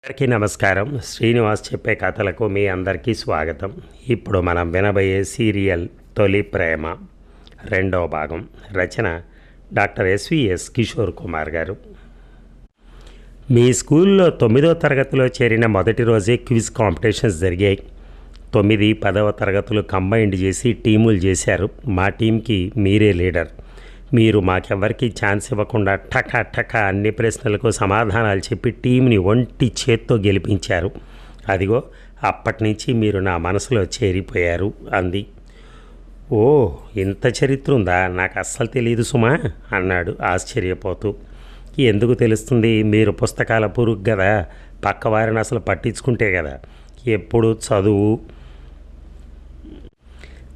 అందరికీ నమస్కారం. శ్రీనివాస్ చెప్పే కథలకు మీ అందరికీ స్వాగతం. ఇప్పుడు మనం వినబోయే సీరియల్ తొలి ప్రేమ రెండవ భాగం. రచన డాక్టర్ ఎస్విఎస్ కిషోర్ కుమార్ గారు. మీ స్కూల్లో 9వ తరగతిలో చేరిన మొదటి రోజే క్విజ్ కాంపిటీషన్స్ జరిగాయి. 9, 10వ తరగతులు కంబైండ్ చేసి టీములు చేశారు. మా టీంకి మీరే లీడర్. మీరు మాకెవ్వరికీ ఛాన్స్ ఇవ్వకుండా టకా అన్ని ప్రశ్నలకు సమాధానాలు చెప్పి టీంని ఒంటి చేత్తో గెలిపించారు. అదిగో అప్పటి నుంచి మీరు నా మనసులో చేరిపోయారు అంది. ఓ, ఇంత చరిత్ర ఉందా? నాకు అస్సలు తెలియదు సుమా అన్నాడు ఆశ్చర్యపోతూ. ఎందుకు తెలుస్తుంది? మీరు పుస్తకాల పురుగు కదా, పక్కవారిని అసలు పట్టించుకుంటే కదా. ఎప్పుడు చదువు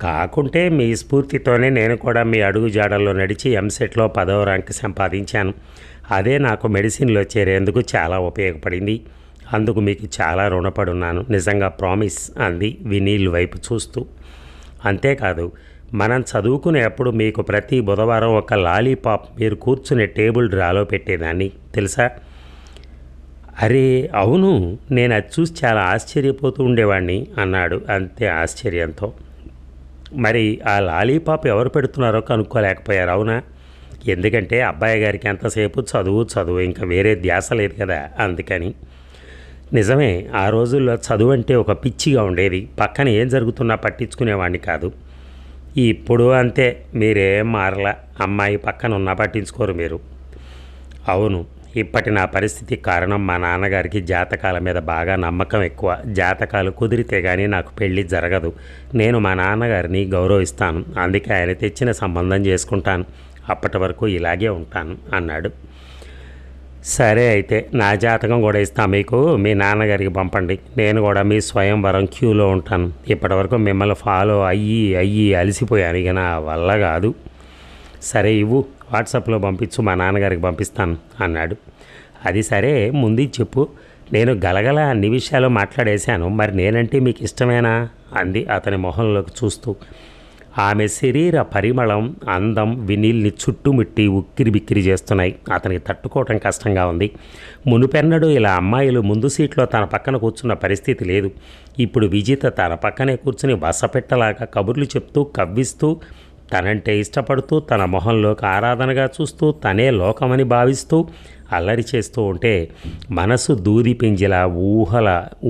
కాకుంటే మీ స్ఫూర్తితోనే నేను కూడా మీ అడుగు జాడల్లో నడిచి ఎంసెట్లో 10వ ర్యాంక్ సంపాదించాను. అదే నాకు మెడిసిన్లో చేరేందుకు చాలా ఉపయోగపడింది. అందుకు మీకు చాలా రుణపడున్నాను, నిజంగా ప్రామిస్ అంది వినీల్ వైపు చూస్తూ. అంతేకాదు, మనం చదువుకునేప్పుడు మీకు ప్రతి బుధవారం ఒక లాలీపాప్ మీరు కూర్చునే టేబుల్ డ్రాలో పెట్టేదాన్ని, తెలుసా? అరే అవును, నేను అది చూసి చాలా ఆశ్చర్యపోతూ ఉండేవాడిని అన్నాడు అంతే ఆశ్చర్యంతో. మరి ఆ లాలీపాప్ ఎవరు పెడుతున్నారో కనుక్కోలేకపోయారు, అవునా? ఎందుకంటే అబ్బాయి గారికి ఎంతసేపు చదువు ఇంకా వేరే ధ్యాస లేదు కదా, అందుకని. నిజమే, ఆ రోజుల్లో చదువు అంటే ఒక పిచ్చిగా ఉండేది. పక్కన ఏం జరుగుతున్నా పట్టించుకునేవాడిని కాదు. ఇప్పుడు అంతే, మీరేం మారలా. అమ్మాయి పక్కన ఉన్నా పట్టించుకోరు మీరు. అవును, ఇప్పటి నా పరిస్థితి కారణం మా నాన్నగారికి జాతకాల మీద బాగా నమ్మకం ఎక్కువ. జాతకాలు కుదిరితే కానీ నాకు పెళ్ళి జరగదు. నేను మా నాన్నగారిని గౌరవిస్తాను, అందుకే ఆయన తెచ్చిన సంబంధం చేసుకుంటాను. అప్పటి వరకు ఇలాగే ఉంటాను అన్నాడు. సరే అయితే నా జాతకం కూడా ఇస్తా మీకు. మీ నాన్నగారికి పంపండి, నేను కూడా మీ స్వయంవరం క్యూలో ఉంటాను. ఇప్పటి వరకు మిమ్మల్ని ఫాలో అయ్యి అలసిపోయాను, ఇక నా వల్ల కాదు. సరే ఇవ్వు, వాట్సాప్లో పంపించు, మా నాన్నగారికి పంపిస్తాను అన్నాడు. అది సరే, ముందు చెప్పు. నేను గలగల అన్ని విషయాలు మాట్లాడేశాను, మరి నేనంటే మీకు ఇష్టమేనా అంది అతని మొహంలోకి చూస్తూ. ఆమె శరీర పరిమళం, అందం వినీల్ని చుట్టుముట్టి ఉక్కిరి చేస్తున్నాయి. అతనికి తట్టుకోవటం కష్టంగా ఉంది. మునుపెన్నడూ ఇలా అమ్మాయిలు ముందు సీట్లో తన పక్కన కూర్చున్న పరిస్థితి లేదు. ఇప్పుడు విజిత తన పక్కనే కూర్చుని వసపెట్టలాగా కబుర్లు చెప్తూ కవ్విస్తూ, తనంటే ఇష్టపడుతూ, తన మొహంలోకి ఆరాధనగా చూస్తూ, తనే లోకమని భావిస్తూ అల్లరి చేస్తూ ఉంటే మనసు దూది పింజిలా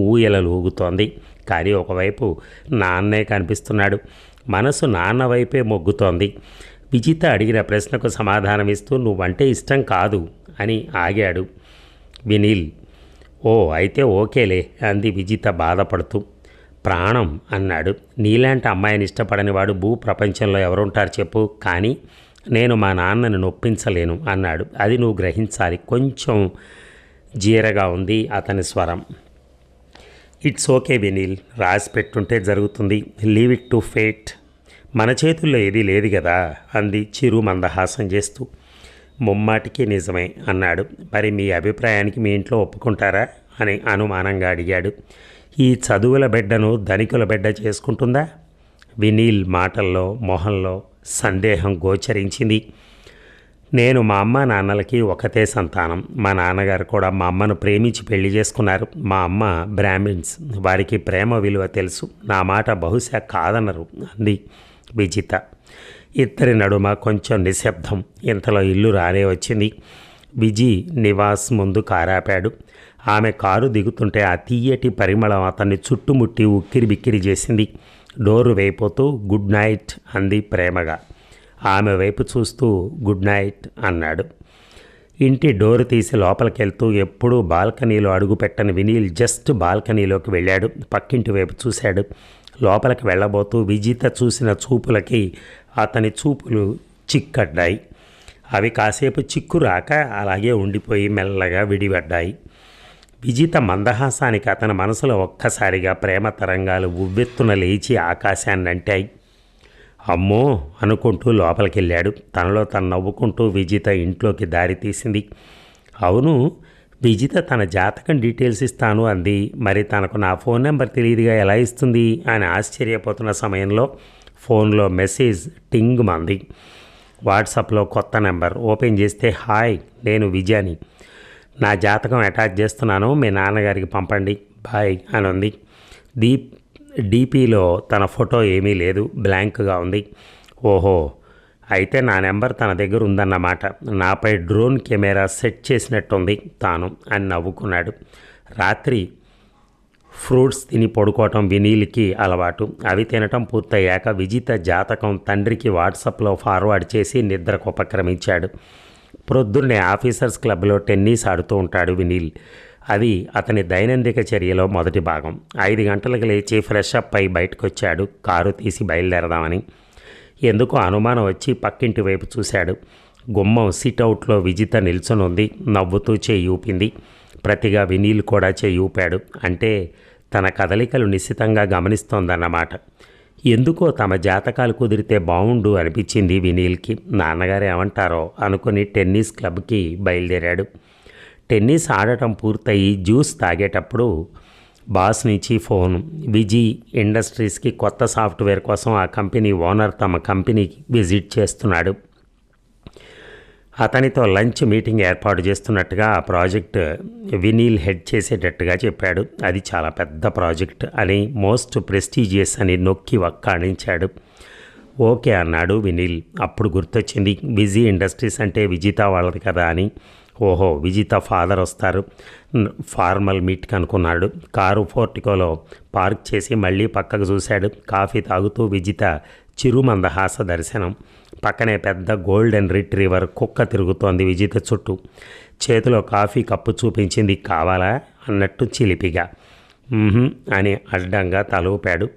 ఊయలలు ఊగుతోంది. కానీ ఒకవైపు నాన్నే కనిపిస్తున్నాడు. మనసు నాన్న వైపే మొగ్గుతోంది. విజిత అడిగిన ప్రశ్నకు సమాధానమిస్తూ నువ్వంటే ఇష్టం కాదు అని ఆగాడు వినీల్. ఓ అయితే ఓకేలే అంది విజిత బాధపడుతూ. ప్రాణం అన్నాడు. నీలాంటి అమ్మాయిని ఇష్టపడని వాడు భూ ప్రపంచంలో ఎవరుంటారు చెప్పు, కానీ నేను మా నాన్నని నొప్పించలేను అన్నాడు. అది నువ్వు గ్రహించాలి. కొంచెం జీరగా ఉంది అతని స్వరం. ఇట్స్ ఓకే వినీల్, రాసి పెట్టుంటే జరుగుతుంది, లీవ్ ఇట్ టు ఫేట్. మన చేతుల్లో ఏదీ లేదు కదా అంది చిరు మందహాసం చేస్తూ. ముమ్మాటికి నిజమే అన్నాడు. మరి మీ అభిప్రాయానికి మీ ఇంట్లో ఒప్పుకుంటారా అని అనుమానంగా అడిగాడు. ఈ చదువుల బిడ్డను ధనికుల బిడ్డ చేసుకుంటుందా? వినీల్ మాటల్లో మొహంలో సందేహం గోచరించింది. నేను మా అమ్మ నాన్నలకి ఒకతే సంతానం. మా నాన్నగారు కూడా మా అమ్మను ప్రేమించి పెళ్లి చేసుకున్నారు. మా అమ్మ బ్రాహ్మిన్స్, వారికి ప్రేమ విలువ తెలుసు. నా మాట బహుశా కాదనరు అంది విజిత. ఇద్దరి నడుమ కొంచెం నిశ్శబ్దం. ఇంతలో ఇల్లు రానే వచ్చింది. విజి నివాస్ ముందు కారాపాడు. ఆమె కారు దిగుతుంటే ఆ తీయటి పరిమళం అతన్ని చుట్టుముట్టి ఉక్కిరి చేసింది. డోరు వేయిపోతూ గుడ్ నైట్ అంది ప్రేమగా. ఆమె వైపు చూస్తూ గుడ్ నైట్ అన్నాడు. ఇంటి డోరు తీసి లోపలికెళ్తూ ఎప్పుడూ బాల్కనీలో అడుగుపెట్టని వినీల్ జస్ట్ బాల్కనీలోకి వెళ్ళాడు. పక్కింటి వైపు చూశాడు. లోపలికి వెళ్ళబోతూ విజిత చూసిన చూపులకి అతని చూపులు చిక్కడ్డాయి. అవి కాసేపు చిక్కు రాక అలాగే ఉండిపోయి మెల్లగా విడిపడ్డాయి. విజిత మందహాసానికి అతని మనసులో ఒక్కసారిగా ప్రేమ తరంగాలు ఉవ్వెత్తున లేచి ఆకాశాన్ని అంటాయి. అమ్మో అనుకుంటూ లోపలికెళ్ళాడు. తనలో తను నవ్వుకుంటూ విజిత ఇంట్లోకి దారి తీసింది. అవును, విజిత తన జాతకం డీటెయిల్స్ ఇస్తాను అంది. మరి తనకు నా ఫోన్ నెంబర్ తెలియదుగా ఎలా ఇస్తుంది అని ఆశ్చర్యపోతున్న సమయంలో ఫోన్లో మెసేజ్ టింగ్ మంది. వాట్సాప్లో కొత్త నెంబర్ ఓపెన్ చేస్తే హాయ్, నేను విజయాని. నా జాతకం అటాచ్ చేస్తున్నాను, మీ నాన్నగారికి పంపండి, బాయ్ అని ఉంది. డీపీలో తన ఫోటో ఏమీ లేదు, బ్లాంక్గా ఉంది. ఓహో, అయితే నా నెంబర్ తన దగ్గర ఉందన్నమాట. నాపై డ్రోన్ కెమెరా సెట్ చేసినట్టుంది తాను అని నవ్వుకున్నాడు. రాత్రి ఫ్రూట్స్ తిని పడుకోవటం వినీల్కి అలవాటు. అవి తినటం పూర్తయ్యాక విజిత జాతకం తండ్రికి వాట్సాప్లో ఫార్వర్డ్ చేసి నిద్రకు ఉపక్రమించాడు. ప్రొద్దున్నే ఆఫీసర్స్ క్లబ్లో టెన్నిస్ ఆడుతూ ఉంటాడు వినీల్. అది అతని దైనందిక చర్యలో మొదటి భాగం. 5 గంటలకు లేచి ఫ్రెష్ అప్ అయి బయటకు వచ్చాడు, కారు తీసి బయలుదేరదామని. ఎందుకో అనుమానం వచ్చి పక్కింటి వైపు చూశాడు. గుమ్మం సిట్అవుట్లో విజిత నిల్చునుంది, నవ్వుతూ చేయి ఊపింది. ప్రతిగా వినీల్ కూడా చేయి ఊపాడు. అంటే తన కదలికలు నిశ్చితంగా గమనిస్తోందన్నమాట. ఎందుకో తమ జాతకాలు కుదిరితే బాగుండు అనిపించింది వినీల్కి. నాన్నగారు ఏమంటారో అనుకుని టెన్నిస్ క్లబ్కి బయలుదేరాడు. టెన్నిస్ ఆడటం పూర్తయి జ్యూస్ తాగేటప్పుడు బాస్ నుంచి ఫోన్. విజీ ఇండస్ట్రీస్కి కొత్త సాఫ్ట్వేర్ కోసం ఆ కంపెనీ ఓనర్ తమ కంపెనీకి విజిట్ చేస్తున్నాడు. అతనితో లంచ్ మీటింగ్ ఏర్పాటు చేస్తున్నట్టుగా ఆ ప్రాజెక్ట్ వినీల్ హెడ్ చేసేటట్టుగా చెప్పాడు. అది చాలా పెద్ద ప్రాజెక్ట్ అని, మోస్ట్ ప్రెస్టీజియస్ అని నొక్కి వక్కాణించాడు. ఓకే అన్నాడు వినీల్. అప్పుడు గుర్తొచ్చింది, బిజీ ఇండస్ట్రీస్ అంటే విజిత వాళ్ళది కదా అని. ఓహో, విజిత ఫాదర్ వస్తారు, ఫార్మల్ మీట్కి అనుకున్నాడు. కారు పోర్టికోలో పార్క్ చేసి మళ్ళీ పక్కకు చూశాడు. కాఫీ తాగుతూ విజిత చిరుమందహాస దర్శనం. పక్కనే పెద్ద గోల్డెన్ రిట్రీవర్ కుక్క తిరుగుతోంది విజిత చుట్టూ. చేతిలో కాఫీ కప్పు చూపించింది. కావాలా అన్నట్టు చిలిపిగా. అని అడ్డంగా తల ఊపాడు.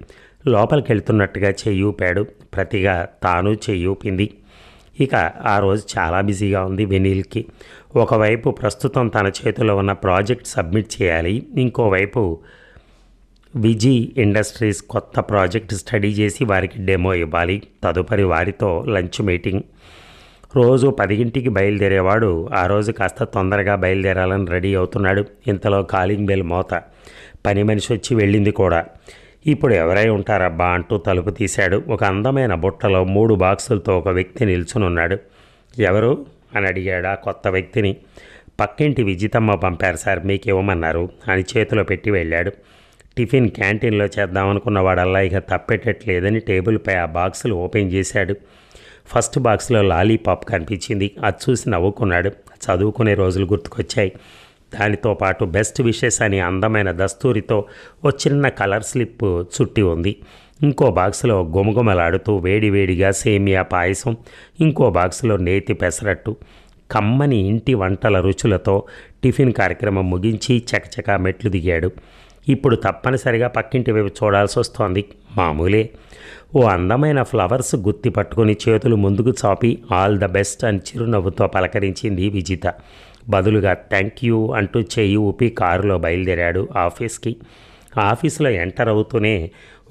లోపలికి వెళ్తున్నట్టుగా చెయ్యి ఊపాడు. ప్రతిగా తాను చెయ్యి ఊపింది. ఇక ఆ రోజు చాలా బిజీగా ఉంది వినీల్కి. ఒకవైపు ప్రస్తుతం తన చేతిలో ఉన్న ప్రాజెక్ట్ సబ్మిట్ చేయాలి, ఇంకోవైపు విజీ ఇండస్ట్రీస్ కొత్త ప్రాజెక్ట్ స్టడీ చేసి వారికి డెమో ఇవ్వాలి. తదుపరి వారితో లంచ్ మీటింగ్. రోజు 10 గంటలకి బయలుదేరేవాడు ఆ రోజు కాస్త తొందరగా బయలుదేరాలని రెడీ అవుతున్నాడు. ఇంతలో కాలింగ్ బెల్ మోత. పని మనిషి వచ్చి వెళ్ళింది కూడా. ఇప్పుడు ఎవరై ఉంటారబ్బా అంటూ తలుపు తీశాడు. ఒక అందమైన బుట్టలో 3 బాక్సులతో ఒక వ్యక్తి నిల్చునున్నాడు. ఎవరు అని అడిగాడు ఆ కొత్త వ్యక్తిని. పక్కింటి విజితమ్మ పంపారు సార్, మీకు ఇవ్వమన్నారు అని చేతిలో పెట్టి వెళ్ళాడు. టిఫిన్ క్యాంటీన్లో చేద్దామనుకున్నవాడల్లా ఇక తప్పేటట్లేదని టేబుల్పై ఆ బాక్సులు ఓపెన్ చేశాడు. ఫస్ట్ బాక్స్లో లాలీపాప్ కనిపించింది. అది చూసి నవ్వుకున్నాడు. చదువుకునే రోజులు గుర్తుకొచ్చాయి. దానితో పాటు బెస్ట్ విషెస్ అని అందమైన దస్తూరితో ఓ చిన్న కలర్ స్లిప్ చుట్టి ఉంది. ఇంకో బాక్సులో గుమగుమలాడుతూ వేడివేడిగా సేమియా పాయసం, ఇంకో బాక్సులో నేతి పెసరట్టు. కమ్మని ఇంటి వంటల రుచులతో టిఫిన్ కార్యక్రమం ముగించి చకచకా మెట్లు దిగాడు. ఇప్పుడు తప్పనిసరిగా పక్కింటి వైపు చూడాల్సి వస్తోంది. మామూలే. ఓ అందమైన ఫ్లవర్స్ గుత్తి పట్టుకుని చేతులు ముందుకు చాపి ఆల్ ద బెస్ట్ అని చిరునవ్వుతో పలకరించింది విజిత. బదులుగా థ్యాంక్ యూ అంటూ చెయ్యి ఊపి కారులో బయలుదేరాడు ఆఫీస్కి. ఆఫీసులో ఎంటర్ అవుతూనే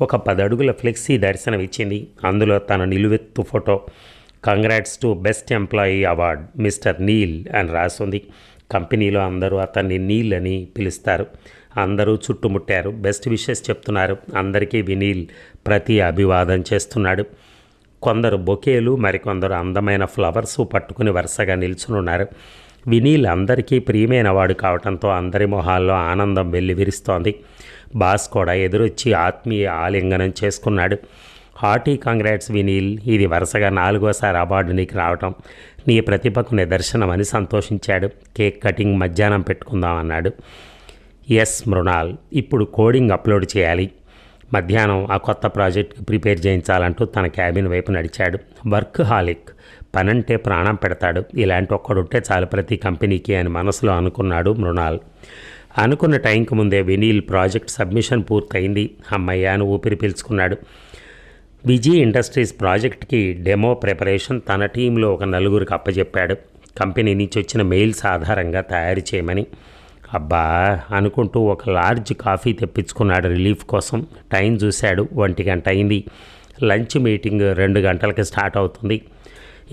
ఒక 10 అడుగుల ఫ్లెక్సీ దర్శనమిచ్చింది. అందులో తన నిలువెత్తు photo. Congrats to best employee award mister Neel అని రాసింది. కంపెనీలో అందరూ అతన్ని నీల్ అని పిలుస్తారు. అందరూ చుట్టుముట్టారు, బెస్ట్ విషెస్ చెప్తున్నారు. అందరికీ వినీల్ ప్రతి అభివాదం చేస్తున్నాడు. కొందరు బొకేలు, మరికొందరు అందమైన ఫ్లవర్స్ పట్టుకుని వరుసగా నిల్చునున్నారు. వినీల్ అందరికీ ప్రియమైన వాడు కావడంతో అందరి మొహాల్లో ఆనందం వెల్లివిరుస్తోంది. బాస్ కూడా ఎదురొచ్చి ఆత్మీయ ఆలింగనం చేసుకున్నాడు. హార్టీ కంగ్రాట్స్ వినీల్, ఇది వరుసగా 4వసారి అవార్డు నీకు రావటం నీ ప్రతిభకు నిదర్శనమని సంతోషించాడు. కేక్ కటింగ్ మధ్యాహ్నం పెట్టుకుందామన్నాడు. ఎస్ మృణాల్, ఇప్పుడు కోడింగ్ అప్లోడ్ చేయాలి. మధ్యాహ్నం ఆ కొత్త ప్రాజెక్ట్కి ప్రిపేర్ చేయించాలంటూ తన క్యాబిన్ వైపు నడిచాడు. వర్క్ హాలిక్, పనంటే ప్రాణం పెడతాడు. ఇలాంటి ఒక్కడుంటే చాలు ప్రతి కంపెనీకి అని మనసులో అనుకున్నాడు మృణాల్. అనుకున్న టైంకి ముందే వినీల్ ప్రాజెక్ట్ సబ్మిషన్ పూర్తయింది. అమ్మయ్యాను ఊపిరి పీల్చుకున్నాడు. విజీ ఇండస్ట్రీస్ ప్రాజెక్ట్కి డెమో ప్రిపరేషన్ తన టీంలో ఒక 4గురికి అప్పచెప్పాడు. కంపెనీ నుంచి వచ్చిన మెయిల్స్ ఆధారంగా తయారు చేయమని. అబ్బా అనుకుంటూ ఒక లార్జ్ కాఫీ తెప్పించుకున్నాడు రిలీఫ్ కోసం. టైం చూశాడు, 1 గంట అయింది. లంచ్ మీటింగ్ 2 గంటలకి స్టార్ట్ అవుతుంది.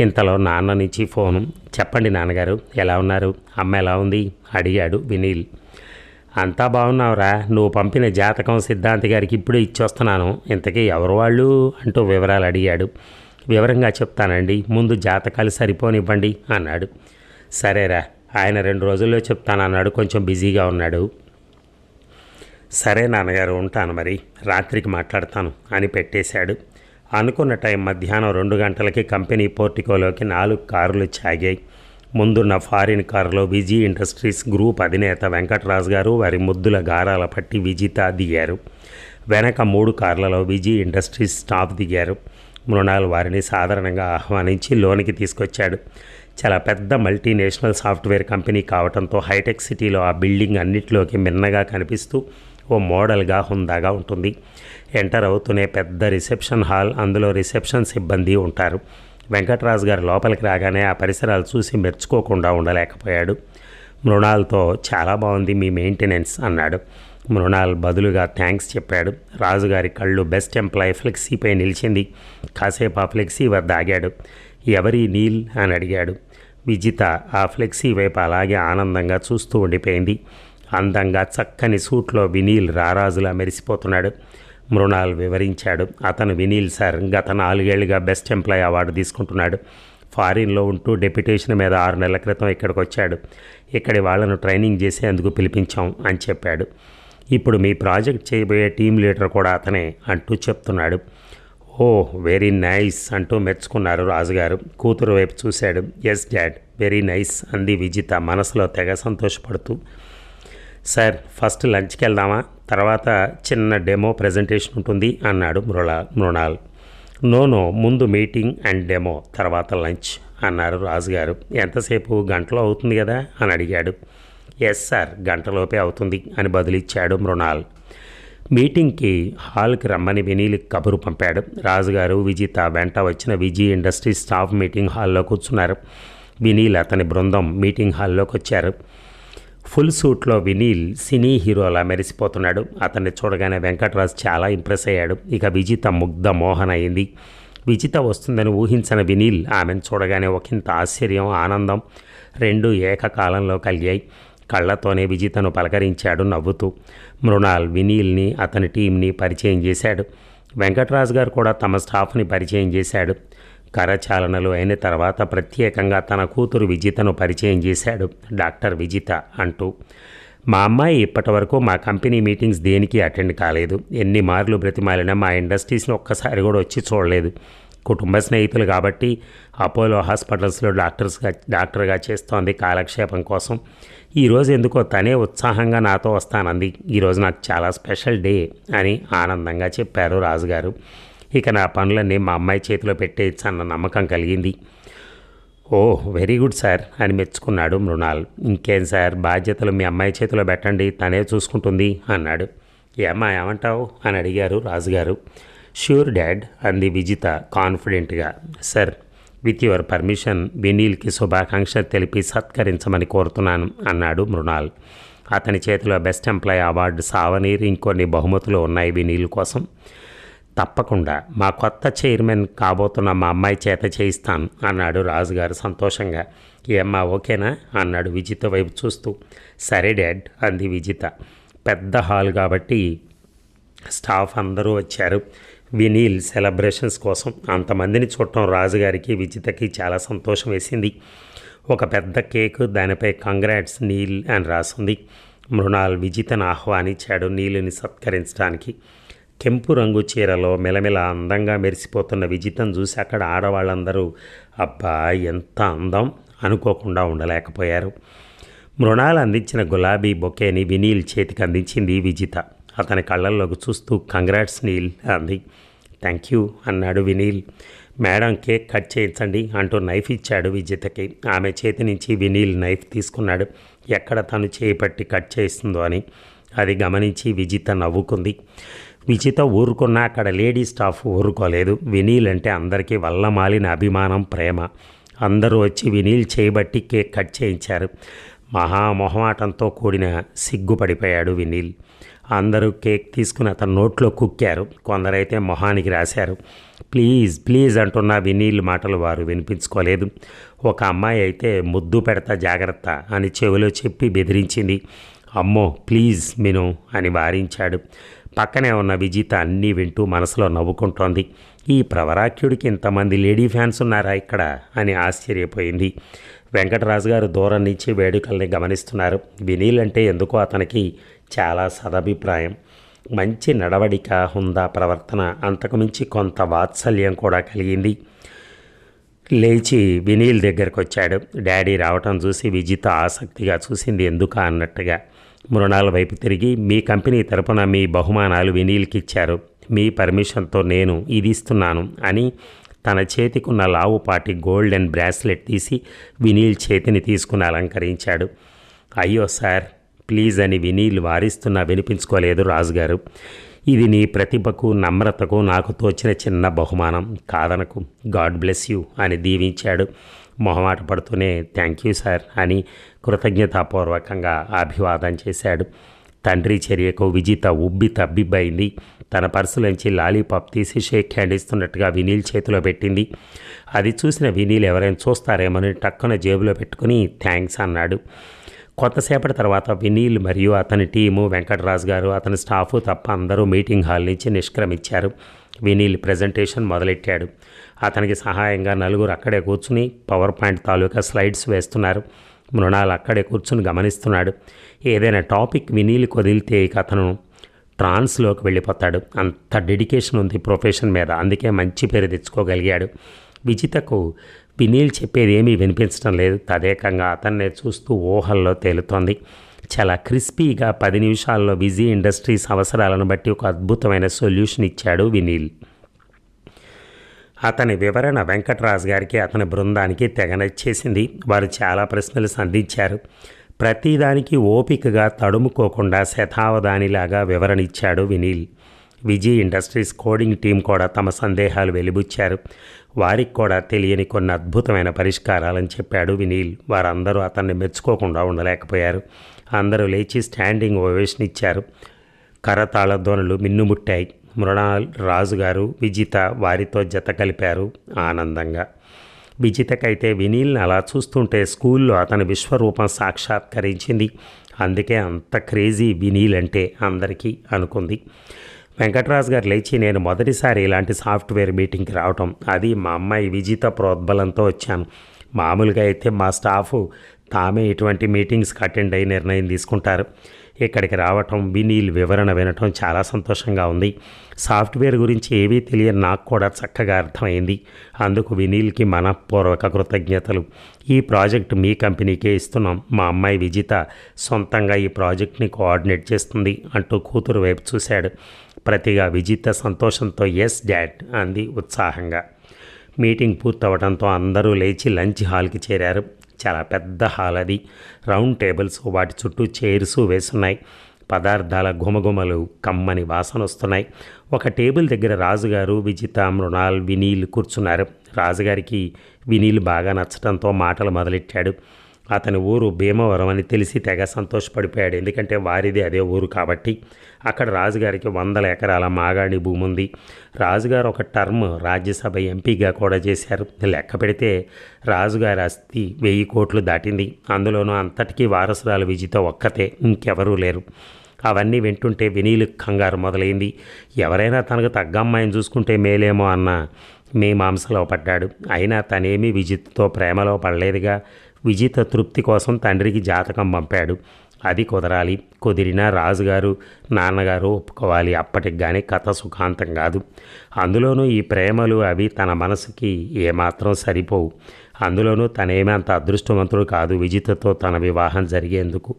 ఇంతలో నాన్న నుంచి ఫోను. చెప్పండి నాన్నగారు, ఎలా ఉన్నారు, అమ్మ ఎలా ఉంది అడిగాడు వినీల్. అంతా బాగున్నావురా, నువ్వు పంపిన జాతకం సిద్ధాంతి గారికి ఇప్పుడే ఇచ్చొస్తున్నాను. ఇంతకీ ఎవరు వాళ్ళు అంటూ వివరాలు అడిగాడు. వివరంగా చెప్తానండి, ముందు జాతకాలు సరిపోనివ్వండి అన్నాడు. సరేరా, ఆయన 2 రోజుల్లో చెప్తానన్నాడు, కొంచెం బిజీగా ఉన్నాడు. సరే నాన్నగారు ఉంటాను మరి, రాత్రికి మాట్లాడతాను అని పెట్టేశాడు. అనుకున్న టైం మధ్యాహ్నం 2 గంటలకి కంపెనీ పోర్టికోలోకి 4 కార్లు చాగాయి. ముందున్న ఫారిన్ కారులో విజీ ఇండస్ట్రీస్ గ్రూప్ అధినేత వెంకటరాజు గారు, వారి ముద్దుల గారాల పట్టి విజిత దిగారు. వెనక 3 కార్లలో విజీ ఇండస్ట్రీస్ స్టాఫ్ దిగారు. మృణాల్ వారిని సాధారణంగా ఆహ్వానించి లోనికి తీసుకొచ్చాడు. చాలా పెద్ద మల్టీనేషనల్ సాఫ్ట్వేర్ కంపెనీ కావడంతో హైటెక్ సిటీలో ఆ బిల్డింగ్ అన్నిటిలోకి మిన్నగా కనిపిస్తూ ఓ మోడల్గా హుందాగా ఉంటుంది. ఎంటర్ అవుతూనే పెద్ద రిసెప్షన్ హాల్, అందులో రిసెప్షన్ సిబ్బంది ఉంటారు. వెంకటరాజు గారు లోపలికి రాగానే ఆ పరిసరాలు చూసి మెచ్చుకోకుండా ఉండలేకపోయాడు. మృణాల్తో చాలా బాగుంది మీ మెయింటెనెన్స్ అన్నాడు. మృణాల్ బదులుగా థ్యాంక్స్ చెప్పాడు. రాజుగారి కళ్ళు బెస్ట్ ఎంప్లాయీ ఫ్లెక్సీపై నిలిచింది. కాసేపు ఆ ఫ్లెక్సీ వద్ద ఆగాడు. ఎవరి నీల్ అని అడిగాడు. విజిత ఆ ఫ్లెక్సీ వైపు అలాగే ఆనందంగా చూస్తూ ఉండిపోయింది. అందంగా చక్కని సూట్లో వినీల్ రారాజులా మెరిసిపోతున్నాడు. మృణాల్ వివరించాడు. అతను వినీల్ సార్, గత 4 ఏళ్లుగా బెస్ట్ ఎంప్లాయీ అవార్డు తీసుకుంటున్నాడు. ఫారిన్లో ఉంటూ డెప్యుటేషన్ మీద 6 నెలల క్రితం ఇక్కడికి వచ్చాడు. ఇక్కడి వాళ్లను ట్రైనింగ్ చేసేందుకు పిలిపించాం అని చెప్పాడు. ఇప్పుడు మీ ప్రాజెక్ట్ చేయబోయే టీం లీడర్ కూడా అతనే అంటూ చెప్తున్నాడు. ఓ వెరీ నైస్ అంటూ మెచ్చుకున్నారు రాజుగారు. కూతురు వైపు చూశాడు. ఎస్ డాడ్, వెరీ నైస్ అంది విజిత మనసులో తెగ సంతోషపడుతూ. సార్ ఫస్ట్ లంచ్కి వెళ్దామా, తర్వాత చిన్న డెమో ప్రజెంటేషన్ ఉంటుంది అన్నాడు మృణాల్. నో ముందు మీటింగ్ అండ్ డెమో, తర్వాత లంచ్ అన్నారు రాజుగారు. ఎంతసేపు, గంటలో అవుతుంది కదా అని అడిగాడు. ఎస్ సార్, గంటలోపే అవుతుంది అని బదులిచ్చాడు మృణాల్. మీటింగ్కి హాల్కి రమ్మని వినీల్కి కబురు పంపాడు. రాజుగారు విజిత వెంట వచ్చిన విజీ ఇండస్ట్రీస్ స్టాఫ్ మీటింగ్ హాల్లో కూర్చున్నారు. వినీల్ అతని బృందం మీటింగ్ హాల్లోకి వచ్చారు. ఫుల్ సూట్లో వినీల్ సినీ హీరోలా మెరిసిపోతున్నాడు. అతన్ని చూడగానే వెంకటరాజ్ చాలా ఇంప్రెస్ అయ్యాడు. ఇక విజిత ముగ్ధ మోహన అయింది. విజిత వస్తుందని ఊహించిన వినీల్ ఆమెను చూడగానే ఒకంత ఆశ్చర్యం, ఆనందం రెండూ ఏకకాలంలో కలిగాయి. కళ్ళతోనే విజితను పలకరించాడు నవ్వుతూ. మృణాల్ వినీల్ని, అతని టీంని పరిచయం చేశాడు. వెంకటరాజు గారు కూడా తమ స్టాఫ్ని పరిచయం చేశాడు. కరచాలనలు అయిన తర్వాత ప్రత్యేకంగా తన కూతురు విజితను పరిచయం చేశాడు. డాక్టర్ విజిత అంటూ. మా అమ్మాయి ఇప్పటి వరకు మా కంపెనీ మీటింగ్స్ దేనికి అటెండ్ కాలేదు. ఎన్ని మార్లు బ్రతిమాలినా మా ఇండస్ట్రీస్ని ఒక్కసారి కూడా వచ్చి చూడలేదు. కుటుంబ స్నేహితులు కాబట్టి అపోలో హాస్పిటల్స్లో డాక్టర్గా చేస్తోంది కాలక్షేపం కోసం. ఈరోజు ఎందుకో తనే ఉత్సాహంగా నాతో వస్తానంది. ఈరోజు నాకు చాలా స్పెషల్ డే అని ఆనందంగా చెప్పారు రాజుగారు. ఇక నా పనులన్నీ మా అమ్మాయి చేతిలో పెట్టేయచ్చన్న నమ్మకం కలిగింది. ఓ వెరీ గుడ్ సార్ అని మెచ్చుకున్నాడు మృణాల్. ఇంకేం సార్, బాధ్యతలు మీ అమ్మాయి చేతిలో పెట్టండి, తనే చూసుకుంటుంది అన్నాడు. ఏమ్మా ఏమంటావు అని అడిగారు రాజుగారు. ష్యూర్ డాడ్ అంది విజిత కాన్ఫిడెంట్గా. సార్ విత్ యువర్ పర్మిషన్ వినీల్కి శుభాకాంక్షలు తెలిపి సత్కరించమని కోరుతున్నాను అన్నాడు మృణాల్. అతని చేతిలో బెస్ట్ ఎంప్లాయీ అవార్డు, సావనీర్, ఇంకొన్ని బహుమతులు ఉన్నాయి వినీల్ కోసం. తప్పకుండా మా కొత్త చైర్మన్ కాబోతున్న మా అమ్మాయి చేత చేయిస్తాను అన్నాడు రాజుగారు సంతోషంగా. ఏమ్మా ఓకేనా అన్నాడు విజిత వైపు చూస్తూ. సరే డాడ్ అంది విజిత. పెద్ద హాల్ కాబట్టి స్టాఫ్ అందరూ వచ్చారు వినీల్ సెలబ్రేషన్స్ కోసం. అంతమందిని చూడటం రాజుగారికి విజితకి చాలా సంతోషం వేసింది. ఒక పెద్ద కేకు, దానిపై కంగ్రాట్స్ నీల్ అని రాసింది. మృణాల్ విజితను ఆహ్వానించాడు నీలుని సత్కరించడానికి. కెంపు రంగు చీరలో మెలమెల అందంగా మెరిసిపోతున్న విజితను చూసి అక్కడ ఆడవాళ్ళందరూ అబ్బా ఎంత అందం అనుకోకుండా ఉండలేకపోయారు. మృణాల్ అందించిన గులాబీ బొకేని వినీల్ చేతికి అందించింది విజిత. అతని కళ్ళల్లోకి చూస్తూ కంగ్రాట్స్ నీల్ అంది. థ్యాంక్ యూ అన్నాడు వినీల్. మేడం కేక్ కట్ చేయించండి అంటూ నైఫ్ ఇచ్చాడు విజితకి. ఆమె చేతి నుంచి వినీల్ నైఫ్ తీసుకున్నాడు. ఎక్కడ తను చేపట్టి కట్ చేస్తుందో అని. అది గమనించి విజిత నవ్వుకుంది. విజిత ఊరుకున్నా అక్కడ లేడీ స్టాఫ్ ఊరుకోలేదు. వినీల్ అంటే అందరికీ వల్లమాలిన అభిమానం, ప్రేమ. అందరూ వచ్చి వినీల్ చేయబట్టి కేక్ కట్ చేయించారు. మహామొహమాటంతో కూడిన సిగ్గుపడిపోయాడు వినీల్. అందరూ కేక్ తీసుకుని అతని నోట్లో కుక్కారు. కొందరైతే మొహానికి రాశారు. ప్లీజ్ ప్లీజ్ అంటున్న వినీల్ మాటలు వారు వినిపించుకోలేదు. ఒక అమ్మాయి అయితే ముద్దు పెడతా జాగ్రత్త అని చెవిలో చెప్పి బెదిరించింది. అమ్మో ప్లీజ్ మిను అని వారించాడు. పక్కనే ఉన్న విజిత అన్నీ వింటూ మనసులో నవ్వుకుంటోంది. ఈ ప్రవరాఖ్యుడికి ఇంతమంది లేడీ ఫ్యాన్స్ ఉన్నారా ఇక్కడ అని ఆశ్చర్యపోయింది. వెంకటరాజు గారు దూరం నుంచి వేడుకల్ని గమనిస్తున్నారు. వినీల్ అంటే ఎందుకో అతనికి చాలా సదభిప్రాయం. మంచి నడవడిక, హుందా ప్రవర్తన, అంతకుమించి కొంత వాత్సల్యం కూడా కలిగింది. లేచి వినీల్ దగ్గరకు వచ్చాడు. డాడీ రావటం చూసి విజిత ఆసక్తిగా చూసింది. ఎందుకా అన్నట్టుగా. మృణాల వైపు తిరిగి, మీ కంపెనీ తరపున మీ బహుమానాలు వినీల్కి ఇచ్చారు, మీ పర్మిషన్తో నేను ఇది ఇస్తున్నాను అని తన చేతికున్న లావుపాటి గోల్డెన్ బ్రాస్లెట్ తీసి వినీల్ చేతిని తీసుకుని అలంకరించాడు. అయ్యో సార్ ప్లీజ్ అని వినీల్ వారిస్తున్నా వినిపించుకోలేదు రాజుగారు. ఇది నీ ప్రతిభకు, నమ్రతకు నాకు తోచిన చిన్న బహుమానం, కాదనకు, గాడ్ బ్లెస్ యూ అని దీవించాడు. మొహమాట పడుతూనే థ్యాంక్ యూ సార్ అని కృతజ్ఞతాపూర్వకంగా అభివాదం చేశాడు. తండ్రి చర్యకు విజిత ఉబ్బి తబ్బిబ్బైంది. తన పర్సులోంచి లాలీపాప్ తీసి షేక్ హ్యాండ్ ఇస్తున్నట్టుగా వినీల్ చేతిలో పెట్టింది. అది చూసిన వినీల్ ఎవరైనా చూస్తారేమని టక్కున జేబులో పెట్టుకుని థ్యాంక్స్ అన్నాడు. కొంతసేపటి తర్వాత వినీల్ మరియు అతని టీము, వెంకటరాజు గారు, అతని స్టాఫు తప్ప అందరూ మీటింగ్ హాల్ నుంచి నిష్క్రమించారు. వినీల్ ప్రజెంటేషన్ మొదలెట్టాడు. అతనికి సహాయంగా నలుగురు అక్కడే కూర్చుని పవర్ పాయింట్ తాలూకా స్లైడ్స్ వేస్తున్నారు. మృణాల్ అక్కడే కూర్చుని గమనిస్తున్నాడు. ఏదైనా టాపిక్ వినీల్కి వదిలితే ఇక అతను ట్రాన్స్లోకి వెళ్ళిపోతాడు. అంత డెడికేషన్ ఉంది ప్రొఫెషన్ మీద. అందుకే మంచి పేరు తెచ్చుకోగలిగాడు. విజితకు వినీల్ చెప్పేది ఏమీ వినిపించడం లేదు. తదేకంగా అతన్నే చూస్తూ ఊహల్లో తేలుతోంది. చాలా క్రిస్పీగా 10 నిమిషాల్లో విజీ ఇండస్ట్రీస్ అవసరాలను బట్టి ఒక అద్భుతమైన సొల్యూషన్ ఇచ్చాడు వినీల్. అతని వివరణ వెంకటరాజు గారికి, అతని బృందానికి తెగ నచ్చేసింది. వారు చాలా ప్రశ్నలు సంధించారు. ప్రతిదానికి ఓపికగా తడుముకోకుండా శతావధానిలాగా వివరణ ఇచ్చాడు వినీల్. విజీ ఇండస్ట్రీస్ కోడింగ్ టీం కూడా తమ సందేహాలు వెలిబుచ్చారు. వారికి కూడా తెలియని కొన్ని అద్భుతమైన పరిష్కారాలని చెప్పాడు వినీల్. వారందరూ అతన్ని మెచ్చుకోకుండా ఉండలేకపోయారు. అందరూ లేచి స్టాండింగ్ ఓవేషన్ ఇచ్చారు. కరతాళ ధ్వనులు మిన్నుముట్టాయి. మృణాల్, రాజుగారు, విజిత వారితో జత కలిపారు ఆనందంగా. విజితకైతే వినీల్ని అలా చూస్తుంటే స్కూల్లో అతని విశ్వరూపం సాక్షాత్కరించింది. అందుకే అంత క్రేజీ వినీల్ అంటే అందరికీ అనుకుంది. వెంకటరాజు గారు లేచి, నేను మొదటిసారి ఇలాంటి సాఫ్ట్వేర్ మీటింగ్కి రావటం, అది మా అమ్మాయి విజిత ప్రోద్బలంతో వచ్చాను. మామూలుగా అయితే మా స్టాఫు తామే ఇటువంటి మీటింగ్స్కి అటెండ్ అయ్యి నిర్ణయం తీసుకుంటారు. ఇక్కడికి రావటం, వినీల్ వివరణ వినటం చాలా సంతోషంగా ఉంది. సాఫ్ట్వేర్ గురించి ఏవీ తెలియని నాకు కూడా చక్కగా అర్థమైంది. అందుకు వినీల్కి మనఃపూర్వక కృతజ్ఞతలు. ఈ ప్రాజెక్ట్ మీ కంపెనీకే ఇస్తున్నాం. మా అమ్మాయి విజిత సొంతంగా ఈ ప్రాజెక్ట్ని కోఆర్డినేట్ చేస్తుంది అంటూ కూతురు వైపు చూశాడు. ప్రతిగా విజిత సంతోషంతో ఎస్ డాడ్ అంది ఉత్సాహంగా. మీటింగ్ పూర్తవడంతో అందరూ లేచి లంచ్ హాల్కి చేరారు. చాలా పెద్ద హాల్ అది. రౌండ్ టేబుల్స్, వాటి చుట్టూ చైర్స్ వేసున్నాయి. పదార్థాల గుమగుమలు, కమ్మని వాసన వస్తున్నాయి. ఒక టేబుల్ దగ్గర రాజుగారు, విజిత, మృణాల్, వినీల్ కూర్చున్నారు. రాజుగారికి వినీల్ బాగా నచ్చడంతో మాటలు మొదలెట్టాడు. అతని ఊరు భీమవరం అని తెలిసి తెగ సంతోషపడిపోయాడు. ఎందుకంటే వారిది అదే ఊరు కాబట్టి. అక్కడ రాజుగారికి 100 ఎకరాల మాగాణి భూమి ఉంది. రాజుగారు ఒక టర్మ్ రాజ్యసభ ఎంపీగా కూడా చేశారు. లెక్క పెడితే రాజుగారి ఆస్తి 1000 కోట్లు దాటింది. అందులోనూ అంతటికీ వారసురాలు విజిత ఒక్కతే, ఇంకెవరూ లేరు. అవన్నీ వింటుంటే వినీల్ కంగారు మొదలైంది. ఎవరైనా తనకు తగ్గ అమ్మాయిని చూసుకుంటే మేలేమో అన్న మీమాంసలో పడ్డాడు. అయినా తనేమీ విజిత్తో ప్రేమలో పడలేదుగా. విజిత తృప్తి కోసం తండ్రికి జాతకం పంపాడు. అది కుదరాలి. కుదిరినా రాజుగారు, నాన్నగారు ఒప్పుకోవాలి. అప్పటికి కానీ కథ సుఖాంతం కాదు. అందులోనూ ఈ ప్రేమలు అవి తన మనసుకి ఏమాత్రం సరిపోవు. అందులోనూ తనేమీ అంత అదృష్టవంతుడు కాదు విజితతో తన వివాహం జరిగేందుకు.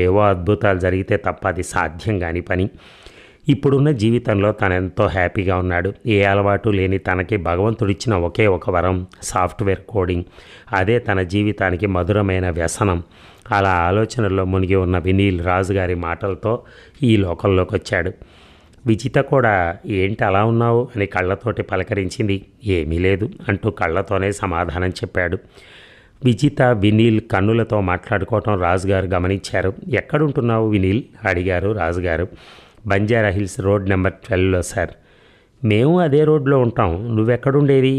ఏవో అద్భుతాలు జరిగితే తప్ప అది సాధ్యం కాని పని. ఇప్పుడున్న జీవితంలో తనెంతో హ్యాపీగా ఉన్నాడు. ఏ అలవాటు లేని తనకి భగవంతుడిచ్చిన ఒకే ఒక వరం సాఫ్ట్వేర్ కోడింగ్. అదే తన జీవితానికి మధురమైన వ్యసనం. అలా ఆలోచనల్లో మునిగి ఉన్న వినీల్ రాజుగారి మాటలతో ఈ లోకంలోకి వచ్చాడు. విజిత కూడా ఏంటి అలా ఉన్నావు అని కళ్ళతోటి పలకరించింది. ఏమీ లేదు అంటూ కళ్ళతోనే సమాధానం చెప్పాడు. విజిత, వినీల్ కన్నులతో మాట్లాడుకోవటం రాజుగారు గమనించారు. ఎక్కడుంటున్నావు వినీల్ అడిగారు రాజుగారు. బంజారా హిల్స్ రోడ్ నెంబర్ 12లో సార్. మేము అదే రోడ్లో ఉంటాం. నువ్వెక్కడుండేది?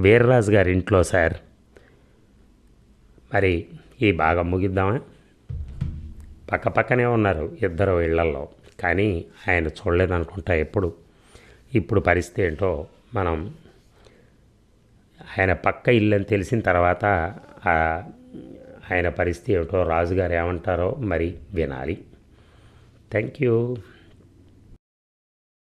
వీర్రాజు గారి ఇంట్లో సార్. మరి ఈ భాగం ముగిద్దామా? పక్కపక్కనే ఉన్నారు ఇద్దరు ఇళ్లల్లో, కానీ ఆయన చూడలేదనుకుంటా ఎప్పుడు. ఇప్పుడు పరిస్థితి ఏంటో మనం ఆయన పక్క ఇల్లు అని తెలిసిన తర్వాత ఆ, ఆయన పరిస్థితి ఏమిటో రాజుగారు ఏమంటారో మరి వినాలి. Thank you.